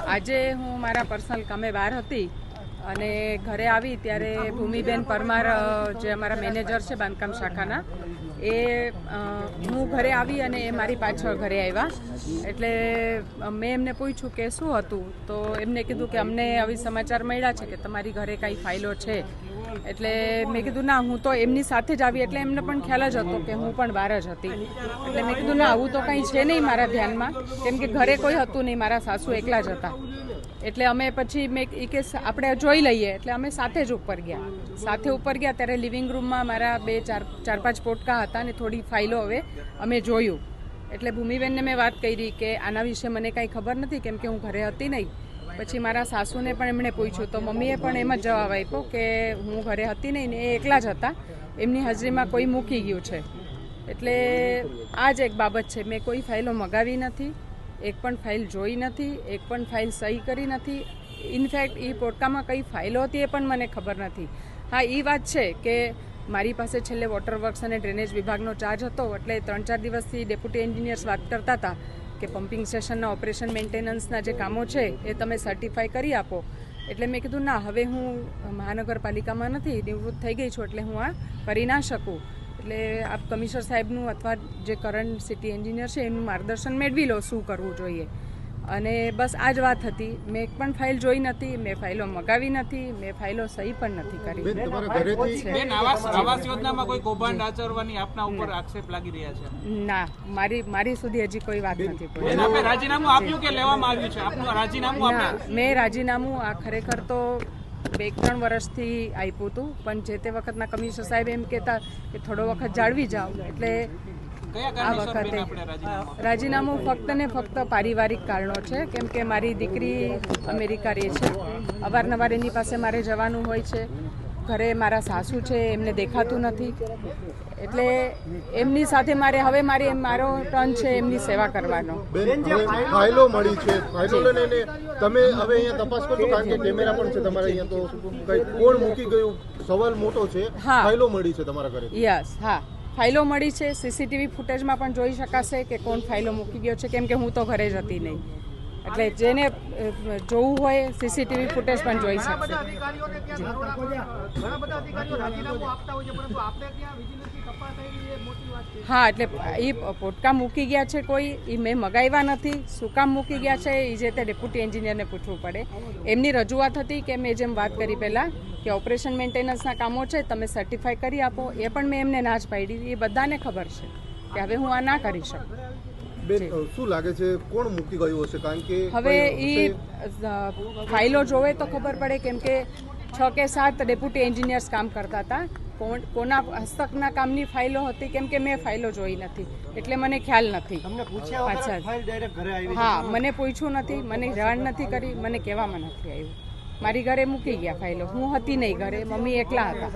આજે હું મારા પર્સનલ કામે બહાર હતી અને ઘરે આવી ત્યારે ભૂમિબેન પરમાર જે અમારા મેનેજર છે બાંધકામ શાખાના એ હું ઘરે આવી અને એ મારી પાછળ ઘરે આવ્યા એટલે મેં એમને પૂછ્યું કે શું હતું તો એમને કીધું કે અમને આવી સમાચાર મળ્યા છે કે તમારી ઘરે કાંઈ ફાઇલો છે એટલે મેં કીધું ના હું તો એમની સાથે જ આવી એટલે એમને પણ ખ્યાલ જ હતો કે હું પણ બહાર જ હતી એટલે મેં કીધું ના આવું તો કંઈ છે નહીં મારા ધ્યાનમાં કેમ કે ઘરે કોઈ હતું નહીં મારા સાસુ એકલા જ હતા એટલે અમે પછી મેં એ કે આપણે જોઈ લઈએ એટલે અમે સાથે જ ઉપર ગયા ત્યારે લિવિંગ રૂમમાં મારા ચાર પાંચ પોટકા હતા અને થોડી ફાઇલો હવે અમે જોયું એટલે ભૂમિબેનને મેં વાત કરી કે આના વિશે મને કાંઈ ખબર નથી કેમ કે હું ઘરે હતી નહીં પછી મારા સાસુને પણ એમણે પૂછ્યું તો મમ્મીએ પણ એમ જ જવાબ આપ્યો કે હું ઘરે હતી નહીં ને એ એકલા જ હતા એમની હાજરીમાં કોઈ મૂકી ગયું છે એટલે આ જ એક બાબત છે મેં કોઈ ફાઇલો મગાવી નથી એક પણ ફાઇલ જોઈ નથી એક પણ ફાઇલ સહી કરી નથી ઇનફેક્ટ એ પોટકામાં કઈ ફાઇલો હતી એ પણ મને ખબર નથી હા એ વાત છે કે મારી પાસે છેલ્લે વોટર વર્ક્સ અને ડ્રેનેજ વિભાગનો ચાર્જ હતો એટલે 3-4 દિવસથી ડેપ્યુટી એન્જિનિયર્સ વાત કરતા હતા કે પમ્પિંગ સ્ટેશનના ઓપરેશન મેન્ટેનન્સના જે કામો છે એ તમે સર્ટિફાઈ કરી આપો એટલે મેં કીધું ના હવે હું મહાનગરપાલિકામાં નથી નિવૃત્ત થઈ ગઈ છું એટલે હું આ કરી ના શકું એટલે આપ કમિશનર સાહેબનું અથવા જે કરંટ સિટી એન્જિનિયર છે એનું માર્ગદર્શન મેળવી લો શું કરવું જોઈએ અને બસ આ જ વાત હતી મેં એક પણ ફાઇલ જોઈ નથી મેં ફાઇલો મગાવી નથી મેં ફાઇલો સહી પણ નથી કરી ના મારી સુધી હજી કોઈ વાત નથી મેં રાજીનામું આ ખરેખર તો 2-3 વર્ષથી આપ્યું હતું પણ જે તે વખતના કમિશનર સાહેબ એમ કહેતા કે થોડો વખત જાળવી જાઓ એટલે આ વખતે રાજીનામું ફક્ત ને ફક્ત પારિવારિક કારણો છે કેમ કે મારી દીકરી અમેરિકા રહે છે અવારનવાર એની પાસે મારે જવાનું હોય છે ઘરે મારા સાસુ છે એમને દેખાતું નથી એટલે એમની સાથે મારો ટર્ન છે એમની સેવા કરવાનો ફાઇલો મળી છે ફાઇલો લઈને તમે હવે અહીંયા તપાસ કરજો કારણ કે કેમેરા પણ છે તમારે અહીંયા તો કઈ કોણ મૂકી ગયું સવાલ મોટો છે ફાઇલો મળી છે તમારા ઘરે યસ હા ફાઇલો મળી છે સીસીટીવી ફૂટેજમાં પણ જોઈ શકાશે કે કોણ ફાઇલો મૂકી ગયો છે કેમ કે હું તો ઘરે જ હતી નહીં એટલે જેને જોવું હોય સીસીટીવી ફૂટેજ પણ જોઈ શકશે હા એટલે એ પોટકા મૂકી ગયા છે કોઈ એ મેં મગાવ્યા નથી શું કામ મૂકી ગયા છે એ જે તે ડેપ્યુટી એન્જિનિયરને પૂછવું પડે એમની રજૂઆત હતી કે મેં જેમ વાત કરી પહેલાં કે ઓપરેશન મેન્ટેનન્સના કામો છે તમે સર્ટિફાઈ કરી આપો એ પણ મેં એમને ના જ પાડી એ બધાને ખબર છે કે હવે હું આ ના કરી શકું શું લાગે છે કોણ મૂકી ગયું હશે કારણ કે હવે એ ફાઇલો જોવે તો ખબર પડે કેમ કે 6 કે 7 ડેપ્યુટી એન્જિનિયર્સ કામ કરતા હતા કોના હસ્તકના કામની ફાઇલો હતી કેમ કે મેં ફાઇલો જોઈ નથી એટલે મને ખ્યાલ નથી હા મને પૂછ્યું નથી મને જાણ નથી કરી મને કહેવામાં નથી આવ્યું મારી ઘરે મૂકી ગયા ફાઇલો હું હતી નહીં ઘરે મમ્મી એકલા હતા